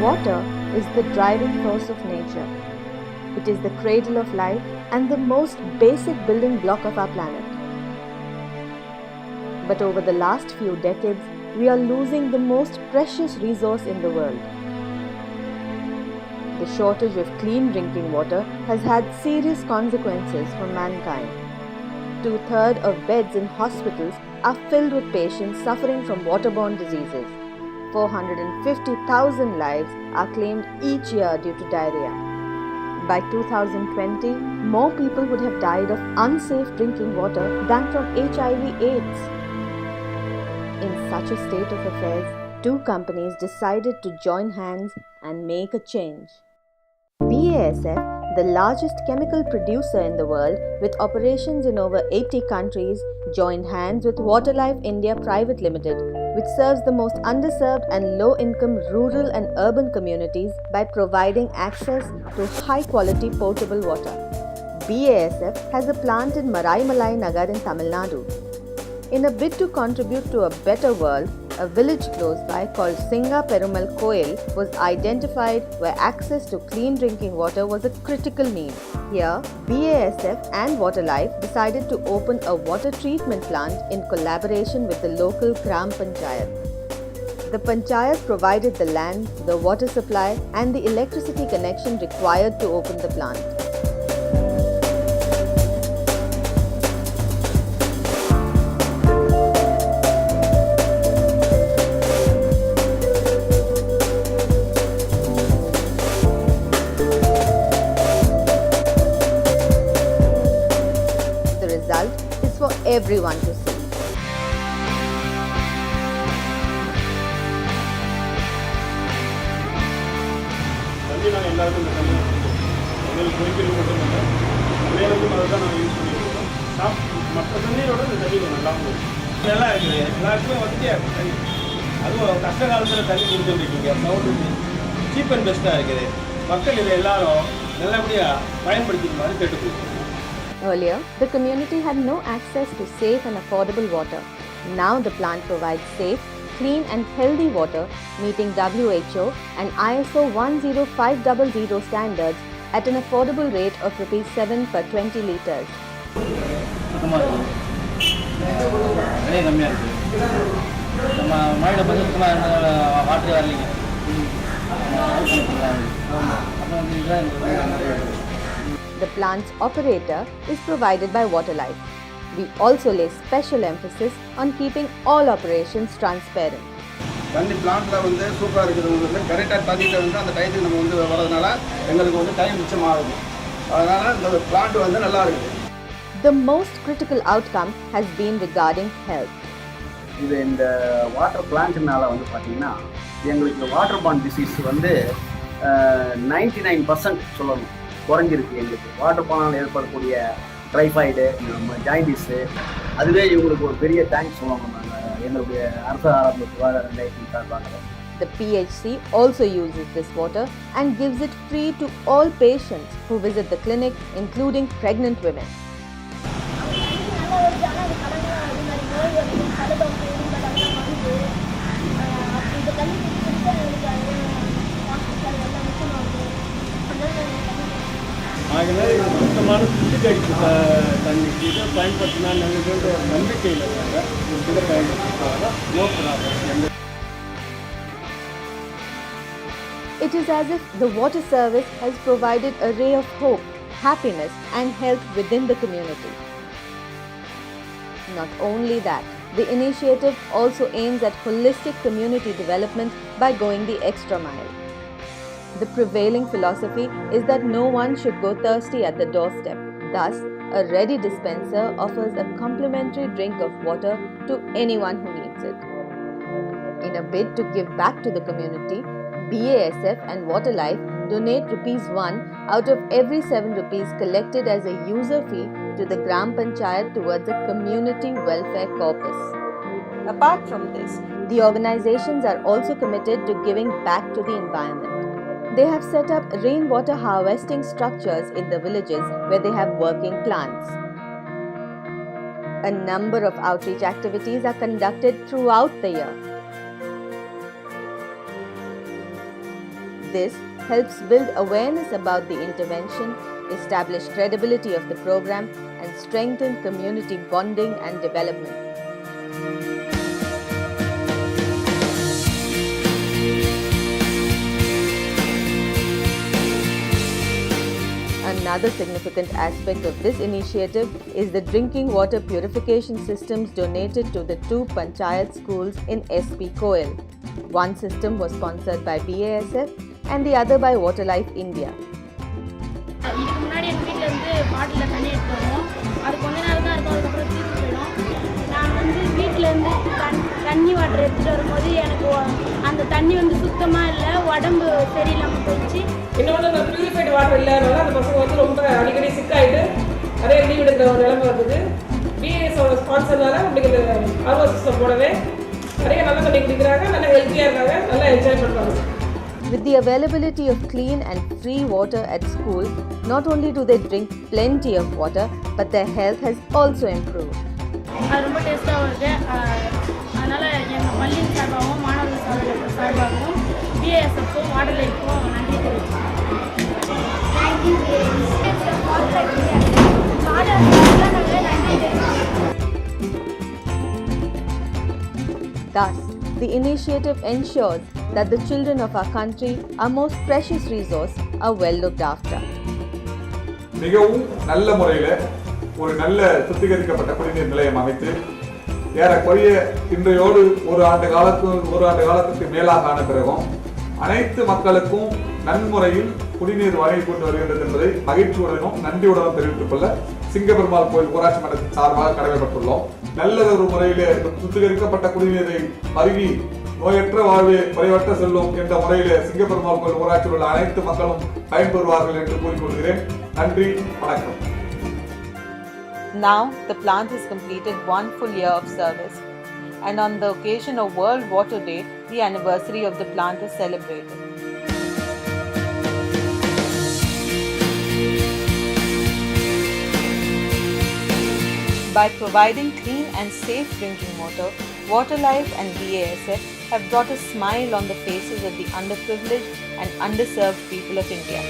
Water is the driving force of nature. It is the cradle of life and the most basic building block of our planet. But over the last few decades, we are losing the most precious resource in the world. The shortage of clean drinking water has had serious consequences for mankind. 2/3 of beds in hospitals are filled with patients suffering from waterborne diseases. 450,000 lives are claimed each year due to diarrhea. By 2020, more people would have died of unsafe drinking water than from HIV/AIDS. In such a state of affairs, two companies decided to join hands and make a change. BASF, the largest chemical producer in the world with operations in over 80 countries, joined hands with Waterlife India Private Limited, which serves the most underserved and low-income rural and urban communities by providing access to high-quality potable water. BASF has a plant in Maraimalai Nagar in Tamil Nadu. In a bid to contribute to a better world, a village close by called Singa Perumal Koil was identified where access to clean drinking water was a critical need. Here, BASF and Waterlife decided to open a water treatment plant in collaboration with the local Gram Panchayat. The Panchayat provided the land, the water supply and the electricity connection required to open the plant. The result is for everyone to see. தண்ணி நாங்கள் எல்லாருக்கும் இந்த தண்ணி எங்களுக்கு குடிக்கிறது மட்டும் இல்லை வேலைக்கும் அதை தான் நாங்கள் யூஸ் பண்ணியிருக்கோம். மற்ற தண்ணியோட இந்த தண்ணி கொஞ்சம் நல்லாவும் இருக்கும். நல்லா இருக்குது, எல்லாருக்குமே வசதியாக இருக்குது தண்ணி. அதுவும் கஷ்ட காலத்தில் தண்ணி கொடுத்துருக்கீங்க. சவுண்டு சீப் அண்ட் பெஸ்ட்டாக இருக்குது. மக்கள் இதை எல்லாரும் நல்லபடியாக பயன்படுத்திக்குமாறு கேட்டுக்கொள்கிறோம். Earlier, the community had no access to safe and affordable water. Now the plant provides safe, clean and healthy water meeting WHO and ISO 10500 standards at an affordable rate of Rs 7 per 20 litres. சுத்தமாக இருக்குது, விலை கம்மியாக இருக்குது. நம்ம மழையில் பார்த்து சுத்தமாக வாட்டரே வரலைங்க. அப்புறம் வந்து இதுதான் The plant's operator is provided by Waterlife. We also lay special emphasis on keeping all operations transparent. தண்ணி பிளான்ட்டில் வந்து சூப்பராக இருக்குது. வந்து கரெக்டாக தண்ணியில் வந்து அந்த டயத்துக்கு நம்ம வந்து வரதுனால எங்களுக்கு வந்து டைம் மிச்சமாகுது. அதனால் இந்த பிளான்ட் வந்து நல்லா இருக்குது. The most critical outcome has been regarding health. இது இந்த வாட்டர் பிளான்ட்னால வந்து பார்த்திங்கன்னா எங்களுக்கு வாட்டர் பார்ன் டிசீஸ் வந்து 99% சொல்லணும் குறைஞ்சிருக்கு. எங்களுக்கு வாட்டர் பார்னால் ஏற்படக்கூடிய டைஃபாய்டு, ஜாயிண்டிஸு, அதுவே இவங்களுக்கு ஒரு பெரிய தேங்க்ஸ் சொல்லணும். நாங்கள் எங்களுடைய அரசு ஆரம்ப சுகாதார நிலையத்தின் சார்பாக. The PHC also uses this water and gives it free to all patients who visit the clinic, including pregnant women. ஆகவே இது சுத்தமான சுத்திகரிப்பு தண்ணிக்கு இதை பயன்படுத்தினா நல்லதுன்ற ஒரு நம்பிக்கையில் இருக்காங்க. இதை பயன்படுத்தினால no problem. It is as if the water service has provided a ray of hope, happiness and health within the community. Not only that, the initiative also aims at holistic community development by going the extra mile. The prevailing philosophy is that no one should go thirsty at the doorstep. Thus, a ready dispenser offers a complimentary drink of water to anyone who needs it. In a bid to give back to the community, BASF and Waterlife donate ₹1 out of every 7 rupees collected as a user fee to the Gram Panchayat towards a community welfare corpus. Apart from this, the organizations are also committed to giving back to the environment. They have set up rainwater harvesting structures in the villages where they have working plants. A number of outreach activities are conducted throughout the year. This helps build awareness about the intervention, establish credibility of the program, and strengthen community bonding and development. Another significant aspect of this initiative is the drinking water purification systems donated to the 2 Panchayat schools in SP Koil. One system was sponsored by BASF and the other by Waterlife India. இதுக்கு முன்னாடி எங்கள் வீட்டில் இருந்து பாட்டிலில் தண்ணி எடுத்து வருவோம். அது கொஞ்ச நேரம் தான் இருக்கும், அதுக்கப்புறம் தீர்த்து போயிடும். நான் வந்து வீட்டிலேருந்து தண்ணி வாட்டர் எடுத்துகிட்டு வரும்போது எனக்கு அந்த தண்ணி வந்து சுத்தமாக இல்லை, உடம்பு சரியில்லாமல் போயிடுச்சு. இன்னொன்று அந்த ப்யூரிஃபைடு வாட்டர் இல்லாதனால அந்த பசங்க வந்து ரொம்ப அடிக்கடி சிக்காயிட்டு நிறைய லீவ் எடுக்கிற ஒரு நிலைமை வந்தது. பிஎஸ்ஓட ஸ்பான்சர்னால உங்களுக்கு இந்த ஆர்ஓ சிஸ்டம் போடவே நிறைய நல்ல தண்ணி குடிக்கிறாங்க, நல்லா ஹெல்த்தியாக இருக்காங்க, நல்லா என்ஜாய் பண்ணுறாங்க. With the availability of clean and free water at school, not only do they drink plenty of water, but their health has also improved. அது ரொம்ப டேஸ்ட்டாகவும் இருக்குது. அதனால் எங்கள் பள்ளியின் சார்பாகவும் மாணவர்கள் சார்பாகவும் பிஏஎஸ்எஃப்க்கும் வாட்டர் லைஃப்க்கும் நன்றி தெரிவிக்கிறேன். Thus, the initiative ensures that the children of our country, our most precious resource, are well looked after. மிகவும் நல்ல முறையில் ஒரு நல்ல சுத்திகரிக்கப்பட்ட குடிநீர் நிலையம் அமைத்து ஏறக்குறைய இன்றையோடு ஒரு ஆண்டு காலத்துக்கு மேலாக ஆன பிறகும் அனைத்து மக்களுக்கும் நன்முறையில் குடிநீர் வழங்கி கொண்டு வருகின்றது என்பதை மகிழ்ச்சியுடனும் நன்றியுடனும் தெரிவித்துக் கொள்ள சிங்கப்பெருமாள் கோயில் ஊராட்சி மன்றத்தின் சார்பாக கடமைப்பட்டுள்ளோம். நல்லதொரு முறையிலே சுத்திகரிக்கப்பட்ட குடிநீரை பருகி நோயற்ற வாழ்வே குறைவற்ற செல்லும் என்ற முறையிலே சிங்கப்பெருமாள் கோயில் ஊராட்சியில் உள்ள அனைத்து மக்களும் பயன்பெறுவார்கள் என்று கூறிக்கொள்கிறேன். நன்றி, வணக்கம். Now, the plant has completed 1 full year of service, and on the occasion of World Water Day, the anniversary of the plant is celebrated. By providing clean and safe drinking water, Waterlife and BASF have brought a smile on the faces of the underprivileged and underserved people of India.